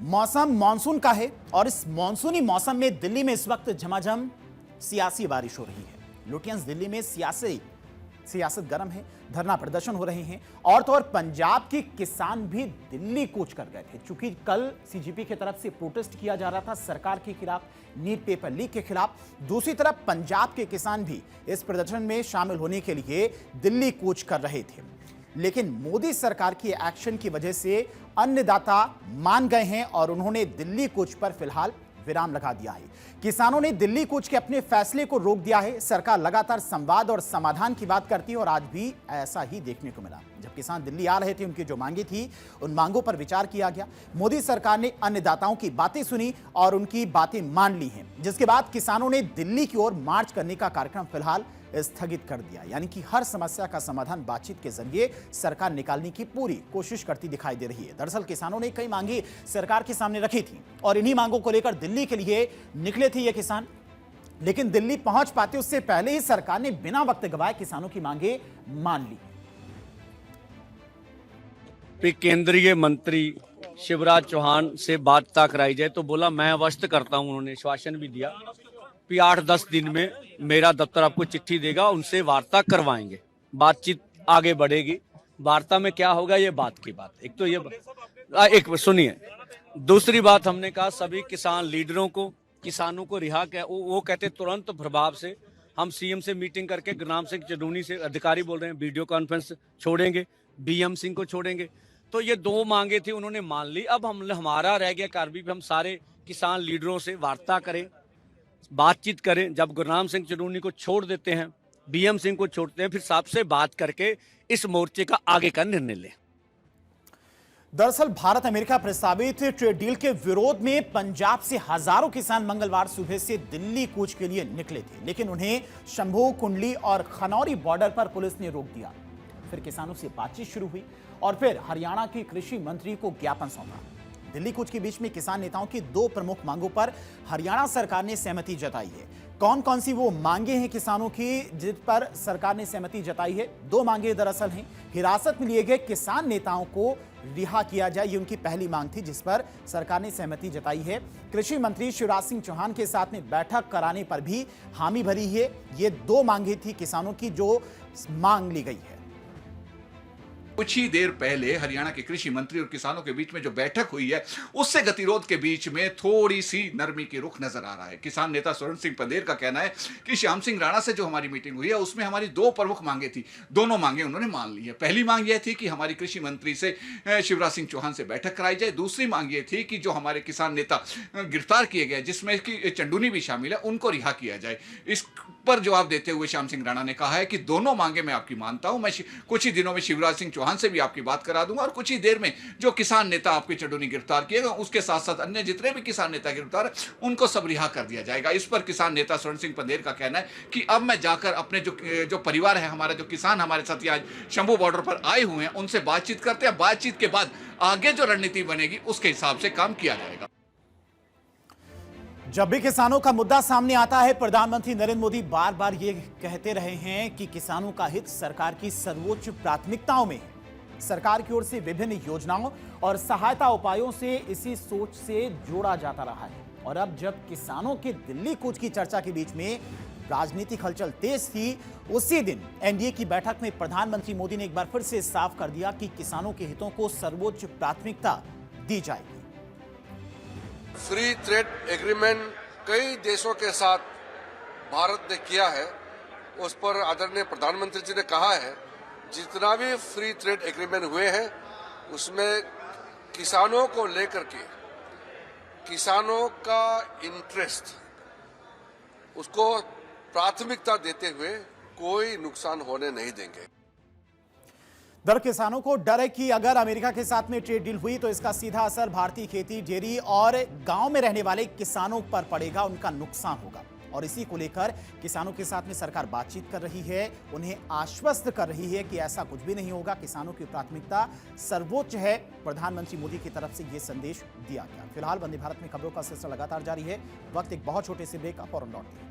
मौसम मानसून का है और इस मानसूनी मौसम में दिल्ली में इस वक्त झमाझम सियासी बारिश हो रही है। लुटियंस दिल्ली में सियासत गर्म है, धरना प्रदर्शन हो रहे हैं और तो और पंजाब के किसान भी दिल्ली कूच कर गए थे। चूंकि कल सीजीपी की तरफ से प्रोटेस्ट किया जा रहा था सरकार के खिलाफ, नीट पेपर लीक के खिलाफ। दूसरी तरफ पंजाब के किसान भी इस प्रदर्शन में शामिल होने के लिए दिल्ली कूच कर रहे थे, लेकिन मोदी सरकार की एक्शन की वजह से अन्नदाता मान गए हैं और उन्होंने दिल्ली कूच पर फिलहाल विराम लगा दिया है। किसानों ने दिल्ली कूच के अपने फैसले को रोक दिया है। सरकार लगातार संवाद और समाधान की बात करती है और आज भी ऐसा ही देखने को मिला। जब किसान दिल्ली आ रहे थे, उनकी जो मांगे थी, उन मांगों पर विचार किया गया। मोदी सरकार ने अन्नदाताओं की बातें सुनी और उनकी बातें मान ली हैं, जिसके बाद किसानों ने दिल्ली की ओर मार्च करने का कार्यक्रम फिलहाल स्थगित कर दिया। यानी कि हर समस्या का समाधान बातचीत के जरिए सरकार निकालने की पूरी कोशिश करती दिखाई दे रही है। दरअसल किसानों ने कई मांगे सरकार के सामने रखी थी और इन्हीं मांगों को लेकर दिल्ली के लिए निकले थे ये किसान, लेकिन दिल्ली पहुंच पाते उससे पहले ही सरकार ने बिना वक्त गवाए किसानों की मांगे मान ली। केंद्रीय मंत्री शिवराज चौहान से बात कराई जाए तो बोला मैं अवश्य करता हूं। उन्होंने आश्वासन भी दिया कि 8-10 दिन में मेरा दफ्तर आपको चिट्ठी देगा, उनसे वार्ता करवाएंगे, बातचीत आगे बढ़ेगी। वार्ता में क्या होगा ये बात की बात। एक तो ये एक सुनिए, दूसरी बात हमने कहा सभी किसान लीडरों को, किसानों को रिहा कर, वो कहते तुरंत प्रभाव से हम सीएम से मीटिंग करके गुरनाम सिंह चडूनी से, अधिकारी बोल रहे हैं, वीडियो कॉन्फ्रेंस छोड़ेंगे, बीएम सिंह को छोड़ेंगे। तो ये 2 मांगे थी, उन्होंने मान ली। अब हमारा रह गया कार्रवाई भी हम सारे किसान लीडरों से वार्ता करें, बातचीत करें। जब गुरनाम सिंह चडूनी को छोड़ देते हैं, बीएम सिंह को छोड़ते हैं, फिर सबसे बात करके इस मोर्चे का आगे का निर्णय लें। दरअसल भारत अमेरिका प्रस्तावित ट्रेड डील के विरोध में पंजाब से हजारों किसान मंगलवार सुबह से दिल्ली कूच के लिए निकले थे, लेकिन उन्हें शंभू, कुंडली और खनौरी बॉर्डर पर पुलिस ने रोक दिया। फिर किसानों से बातचीत शुरू हुई और फिर हरियाणा के कृषि मंत्री को ज्ञापन सौंपा। दिल्ली कूच के बीच में किसान नेताओं की 2 प्रमुख मांगों पर हरियाणा सरकार ने सहमति जताई है। कौन कौन सी वो मांगे हैं किसानों की जिस पर सरकार ने सहमति जताई है? 2 मांगे दरअसल हैं। हिरासत में लिए गए किसान नेताओं को रिहा किया जाए, ये उनकी पहली मांग थी जिस पर सरकार ने सहमति जताई है। कृषि मंत्री शिवराज सिंह चौहान के साथ में बैठक कराने पर भी हामी भरी है। ये 2 मांगे थी किसानों की जो मांग ली गई है। कुछ ही देर पहले हरियाणा के कृषि मंत्री और किसानों के बीच में जो बैठक हुई है, उससे गतिरोध के बीच में थोड़ी सी नरमी की रुख नजर आ रहा है। किसान नेता स्वर्ण सिंह पंदेर का कहना है कि श्याम सिंह राणा से जो हमारी मीटिंग हुई है उसमें हमारी 2 प्रमुख मांगे थी, दोनों मांगे उन्होंने मान ली है। पहली मांग यह थी कि हमारी कृषि मंत्री से शिवराज सिंह चौहान से बैठक कराई जाए। दूसरी मांग यह थी कि जो हमारे किसान नेता गिरफ्तार किए गए, जिसमें कि चंडूनी भी शामिल है, उनको रिहा किया जाए। इस पर जवाब देते हुए श्याम सिंह राणा ने कहा है कि दोनों मांगे मैं आपकी मानता हूं, मैं कुछ ही दिनों में शिवराज सिंह चौहान से भी आपकी बात करा दूंगा और कुछ ही देर में जो किसान नेता आपके चडूनी गिरफ्तार किए गए, उसके साथ साथ अन्य जितने भी किसान नेता गिरफ्तार है, उनको सब रिहा कर दिया जाएगा। इस पर किसान नेता स्वर्ण सिंह पंदेर का कहना है कि अब मैं जाकर अपने जो परिवार है, हमारा जो किसान हमारे साथ आज शंभू बॉर्डर पर आए हुए हैं, उनसे बातचीत करते हैं। बातचीत के बाद आगे जो रणनीति बनेगी उसके हिसाब से काम किया जाएगा। जब भी किसानों का मुद्दा सामने आता है, प्रधानमंत्री नरेंद्र मोदी बार बार ये कहते रहे हैं कि किसानों का हित सरकार की सर्वोच्च प्राथमिकताओं में है। सरकार की ओर से विभिन्न योजनाओं और सहायता उपायों से इसी सोच से जोड़ा जाता रहा है। और अब जब किसानों के दिल्ली कूच की चर्चा के बीच में राजनीतिक हलचल तेज थी, उसी दिन एनडीए की बैठक में प्रधानमंत्री मोदी ने एक बार फिर से साफ कर दिया कि किसानों के हितों को सर्वोच्च प्राथमिकता दी जाएगी। फ्री ट्रेड एग्रीमेंट कई देशों के साथ भारत ने किया है, उस पर आदरणीय प्रधानमंत्री जी ने कहा है जितना भी फ्री ट्रेड एग्रीमेंट हुए हैं उसमें किसानों को लेकर के, किसानों का इंटरेस्ट, उसको प्राथमिकता देते हुए कोई नुकसान होने नहीं देंगे। दर किसानों को डर है कि अगर अमेरिका के साथ में ट्रेड डील हुई तो इसका सीधा असर भारतीय खेती, डेयरी और गांव में रहने वाले किसानों पर पड़ेगा, उनका नुकसान होगा। और इसी को लेकर किसानों के साथ में सरकार बातचीत कर रही है, उन्हें आश्वस्त कर रही है कि ऐसा कुछ भी नहीं होगा, किसानों की प्राथमिकता सर्वोच्च है। प्रधानमंत्री मोदी की तरफ से यह संदेश दिया गया। फिलहाल वंदे भारत में खबरों का सिलसिला लगातार जारी है। वक्त एक बहुत छोटे से ब्रेक का, फौरन लौटते हैं।